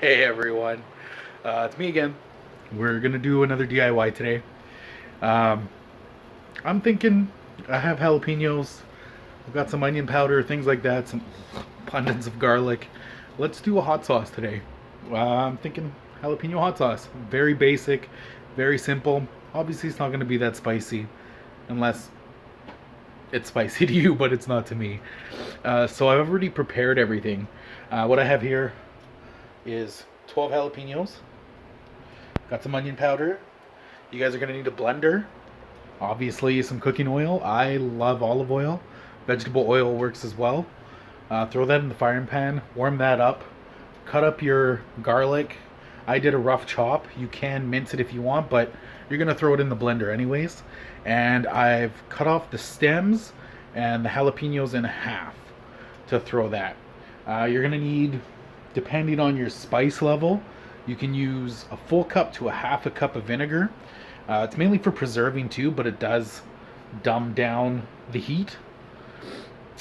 Hey everyone, it's me again. We're gonna do another DIY today. Um, I'm thinking I have jalapenos, I've got some onion powder, things like that, some abundance of garlic. Let's do a hot sauce today. I'm thinking jalapeno hot sauce. Very basic, very simple. Obviously, it's not gonna be that spicy unless it's spicy to you, but it's not to me. So I've already prepared everything. What I have here is 12 jalapenos. Got some onion powder. You guys are going to need a blender. Obviously, some cooking oil. I love olive oil. Vegetable oil works as well. Throw that in the frying pan. Warm that up. Cut up your garlic. I did a rough chop. You can mince it if you want, but you're going to throw it in the blender anyways. And I've cut off the stems and the jalapenos in half to throw that. You're going to need, depending on your spice level, you can use a full cup to a half a cup of vinegar. It's mainly for preserving too, but it does dumb down the heat.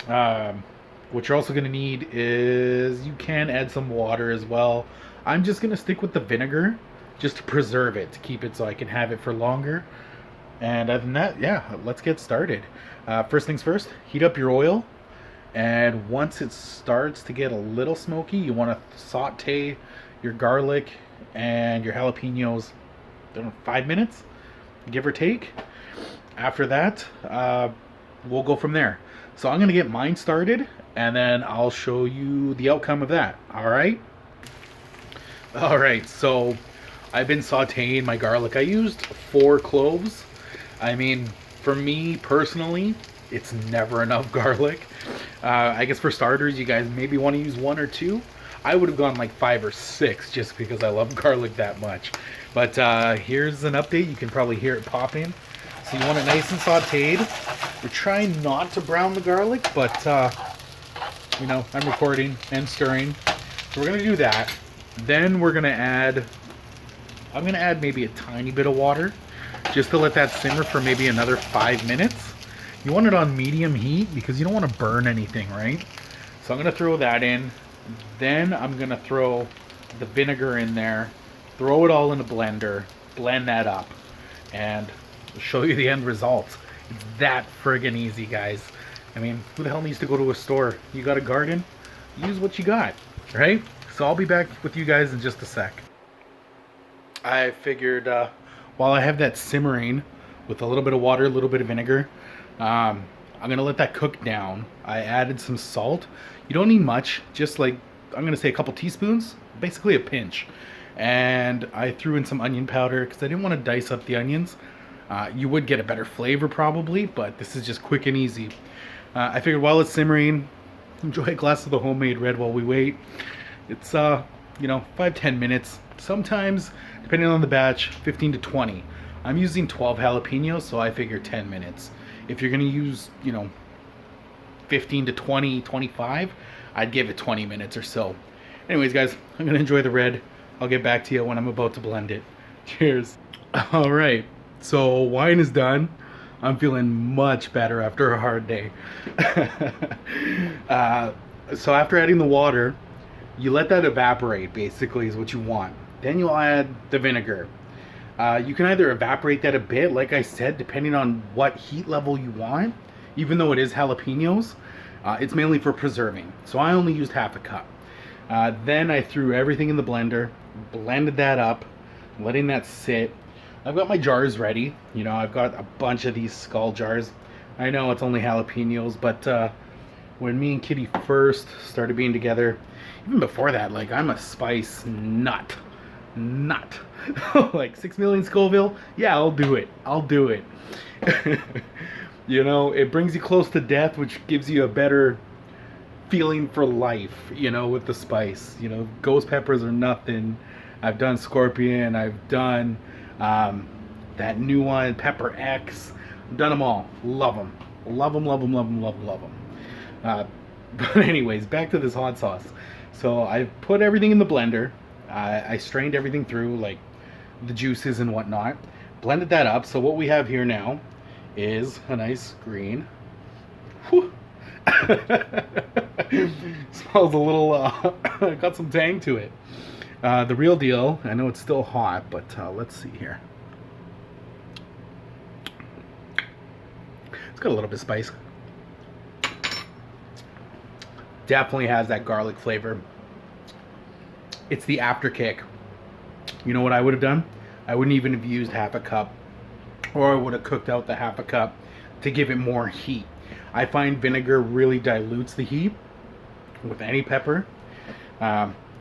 What you're also going to need is you can add some water as well. I'm just going to stick with the vinegar just to preserve it, to keep it so I can have it for longer. And other than that, yeah, let's get started. First things first, heat up your oil. And once it starts to get a little smoky, you want to saute your garlic and your jalapenos, I don't know, 5 minutes, give or take. After that, we'll go from there. So I'm going to get mine started, and then I'll show you the outcome of that. All right? All right, so I've been sauteing my garlic. I used 4 cloves. I mean, for me personally, it's never enough garlic. I guess for starters, you guys maybe want to use 1 or 2. I would have gone like 5 or 6 just because I love garlic that much. But here's an update. You can probably hear it popping. So you want it nice and sauteed. We're trying not to brown the garlic, but you know, I'm recording and stirring. So we're going to do that. Then we're going to add, I'm going to add maybe a tiny bit of water just to let that simmer for maybe another 5 minutes. You want it on medium heat because you don't want to burn anything, right? So I'm going to throw that in. Then I'm going to throw the vinegar in there, throw it all in a blender, blend that up, and I'll show you the end result. It's that friggin' easy, guys. I mean, who the hell needs to go to a store? You got a garden? Use what you got, right? So I'll be back with you guys in just a sec. I figured while I have that simmering with a little bit of water, a little bit of vinegar, I'm going to let that cook down. I added some salt. You don't need much, just like, I'm going to say a couple teaspoons, basically a pinch. And I threw in some onion powder because I didn't want to dice up the onions. You would get a better flavor probably, but this is just quick and easy. I figured while it's simmering, enjoy a glass of the homemade red while we wait. It's, you know, 5-10 minutes. Sometimes, depending on the batch, 15 to 20. I'm using 12 jalapenos, so I figure 10 minutes. If you're going to use, you know, 15 to 20, 25, I'd give it 20 minutes or so. Anyways, guys, I'm going to enjoy the red. I'll get back to you when I'm about to blend it. Cheers. All right, so wine is done. I'm feeling much better after a hard day. So after adding the water, you let that evaporate, basically, is what you want. Then you'll add the vinegar. You can either evaporate that a bit, like I said, depending on what heat level you want. Even though it is jalapenos, it's mainly for preserving. So I only used half a cup. Then I threw everything in the blender, blended that up, letting that sit. I've got my jars ready. You know, I've got a bunch of these skull jars. I know it's only jalapenos, but when me and Kitty first started being together, even before that, like, I'm a spice nut. Like 6 million Scoville, yeah, I'll do it. You know, it brings you close to death, which gives you a better feeling for life, you know, with the spice. You know, ghost peppers are nothing. I've done scorpion, I've done that new one, Pepper X. I've done them all. Love them. But anyways, back to this hot sauce. So I put everything in the blender. I strained everything through, like the juices and whatnot. Blended that up. So what we have here now is a nice green. Smells a little, got some tang to it. The real deal. I know it's still hot, but let's see here. It's got a little bit of spice. Definitely has that garlic flavor. It's the after kick. You know what I would have done? I wouldn't even have used half a cup, or I would have cooked out the half a cup to give it more heat. I find vinegar really dilutes the heat with any pepper.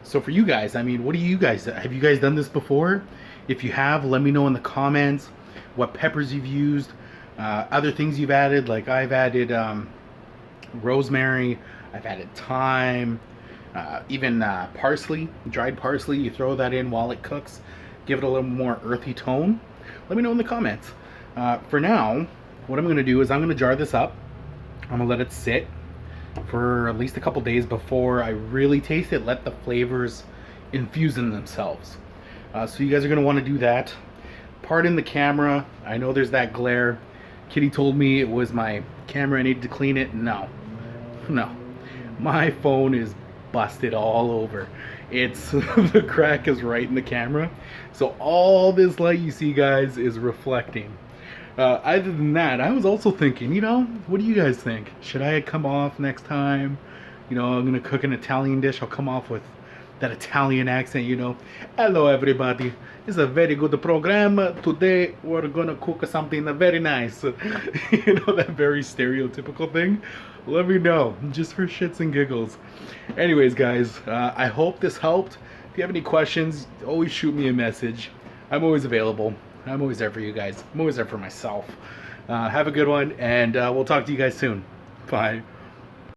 So for you guys, I mean, what do you guys, have you guys done this before? If you have, let me know in the comments what peppers you've used, other things you've added. Like I've added rosemary, I've added thyme, even parsley, dried parsley. You throw that in while it cooks, give it a little more earthy tone. Let me know in the comments. For now, what I'm going to do is I'm going to jar this up. I'm going to let it sit for at least a couple days before I really taste it. Let the flavors infuse in themselves. So you guys are going to want to do that. Pardon the camera. I know there's that glare. Kitty told me it was my camera. I needed to clean it. No. My phone is busted all over. It's the crack is right in the camera. So all this light you see, guys, is reflecting. Other than that, I was also thinking, what do you guys think? Should I come off next time? I'm gonna cook an Italian dish. I'll come off with that Italian accent, Hello everybody. It's a very good program. Today we're gonna cook something very nice. That very stereotypical thing. Let me know, just for shits and giggles. Anyways, guys, I hope this helped. If you have any questions, always shoot me a message. I'm always available. I'm always there for you guys. I'm always there for myself. Have a good one, and we'll talk to you guys soon. Bye.